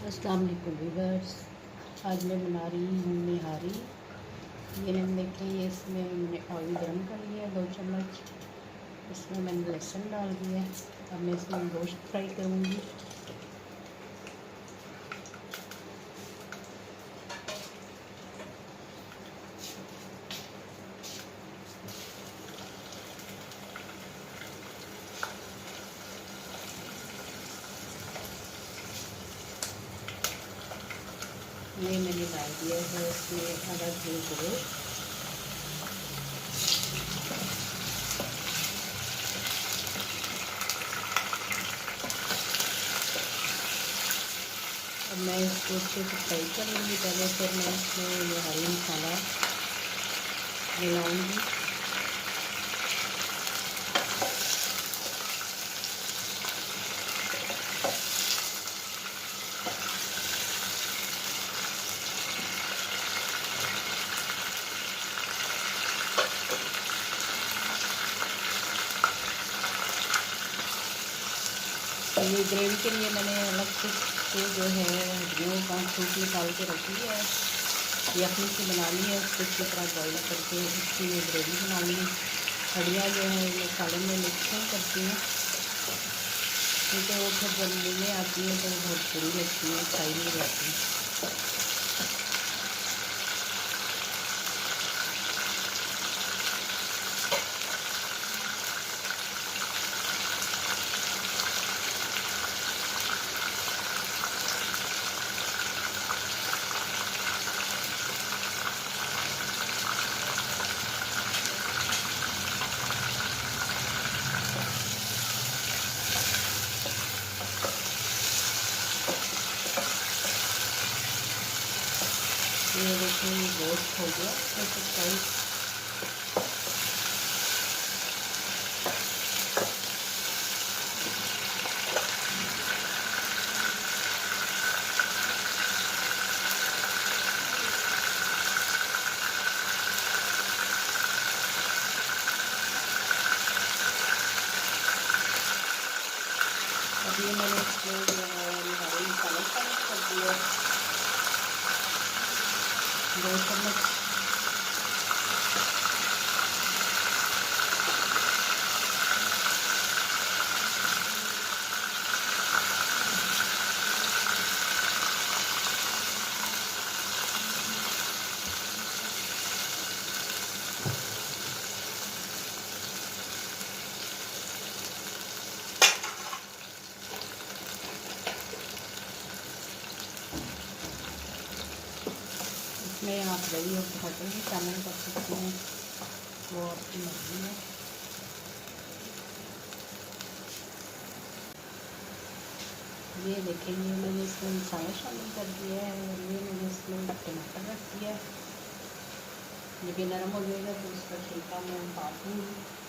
अस्सलाम वालेकुम व्यूअर्स। आज मैं बना रही हूँ निहारी। ये मैंने देखें, ये इसमें मैंने ऑयल गर्म कर लिया 2 चम्मच। इसमें मैंने लहसुन डाल दिया। अब मैं इसमें गोश्त फ्राई करूँगी। ये मैंने डाल दिया है इसमें आधा किलो गोश्त। अब मैं इसको अच्छे से फ्राई कर लूँगी पहले, फिर मैं इसमें ये हरी मसाला मिलाऊँगी। ये ग्रेवी के लिए मैंने अलग से जो है हड्डियों का सूप निकाल के रखी है। ये अपनी से बनानी है, उसको अच्छी तरह बॉइल करके इसकी ये ग्रेवी बनानी है। हड्डियाँ जो है ये सालन में मिक्स नहीं करती हैं, क्योंकि वो फिर जब मुँह में आती हैं तो बहुत बुरी लगती हैं, खाई नहीं जाती। ये देखिए ये गोश्त हो गया ऐसे फ्राई। अब ये मैंने इसमें जो है हरी मसाला शामिल कर दिया 2 चम्मच। इसमें आप दही और टमाटर भी शामिल कर सकते हैं, वो आपकी मर्ज़ी है। ये देखेंगे मैंने इसमें मसाला शामिल कर दिया है और ये मैंने इसमें टमाटर रख दिया है। जब ये नरम हो जाएगा तो उसका छिलका मैं उतार दूँगी।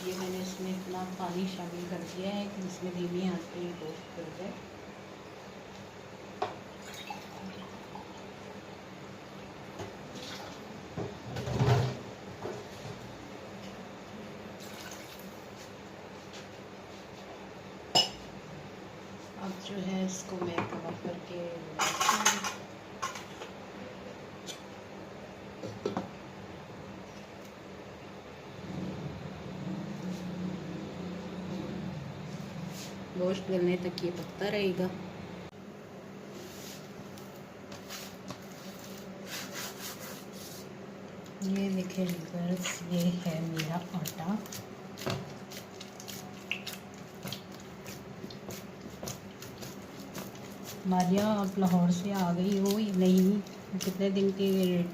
ये मैंने इसमें इतना पानी शामिल कर दिया है कि इसमें धीमी आंच पे ये गोश्त कर जाए। अब जो है इसको मैं कवर करके गोश्त गलने तक ये पकता रहेगा। ये देखिए व्यूअर्स, ये है मेरा आटा। मारिया आप लाहौर से आ गई हो या नहीं, कितने दिन के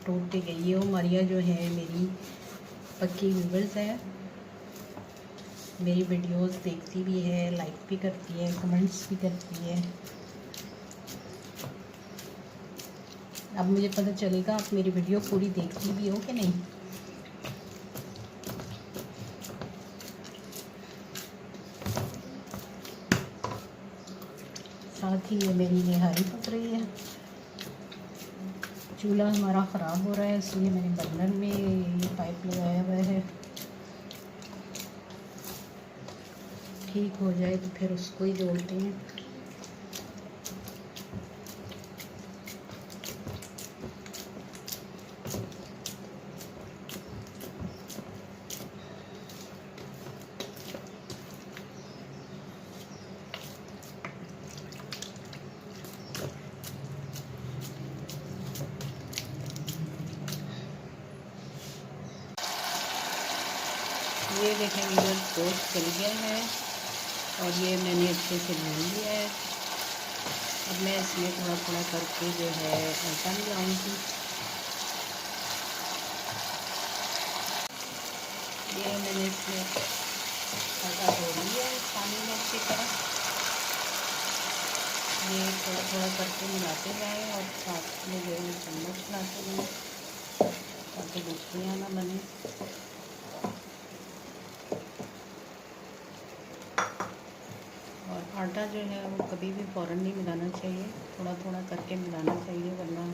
टूर पे गई हो? मारिया जो है मेरी पक्की व्यूअर्स है, मेरी वीडियोस देखती भी है, लाइक भी करती है, कमेंट्स भी करती है। अब मुझे पता चलेगा आप मेरी वीडियो पूरी देखती भी हो कि नहीं। साथ ही ये मेरी निहारी पक रही है। चूल्हा हमारा ख़राब हो रहा है, इसलिए मैंने बर्नर में ये पाइप लगाया हुआ है। ठीक हो जाए तो फिर उसको ही जोड़ते हैं। ये देखें इधर गोश्त चल गया है और ये मैंने अच्छे से भून लिया है। अब मैं इसमें थोड़ा थोड़ा करके जो है आटा मिलाऊंगी। ये मैंने इसमें आटा धो लिया है पानी में अच्छी तरह। ये थोड़ा थोड़ा करके मिलाते जाएं और साथ में जो है चम्मच मिलाते जाएं ताकि गुठलियाँ ना बने। और आटा जो है वो कभी भी फ़ौरन नहीं मिलाना चाहिए, थोड़ा थोड़ा करके मिलाना चाहिए, वरना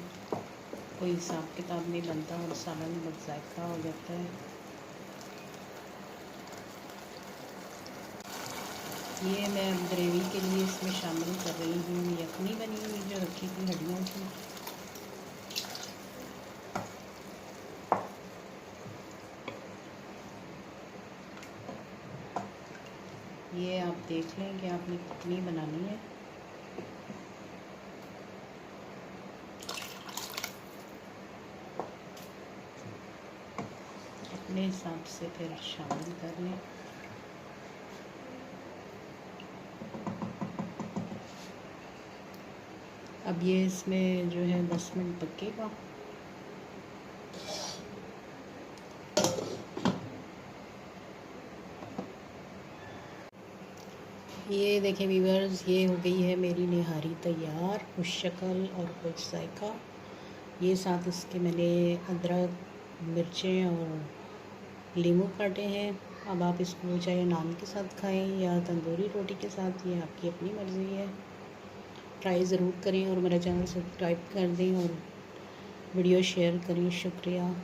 कोई हिसाब किताब नहीं बनता और सालन बदजायका हो जाता है। ये मैं ग्रेवी के लिए इसमें शामिल कर रही हूँ यखनी बनी हुई जो रखी थी हड्डियों की। ये आप देख लें कि आपने कितनी बनानी है। अपने हिसाब से फिर शामिल कर लें। अब ये इसमें जो है 10 मिनट पकेगा। ये देखें व्यूअर्स, ये हो गई है मेरी निहारी तैयार, खुश शक्ल और खुश जायका। ये साथ इसके मैंने अदरक, मिर्चें और लीमू काटे हैं। अब आप इसको चाहे नान के साथ खाएं या तंदूरी रोटी के साथ, ये आपकी अपनी मर्ज़ी है। ट्राई ज़रूर करें और मेरा चैनल सब्सक्राइब कर दें और वीडियो शेयर करें। शुक्रिया।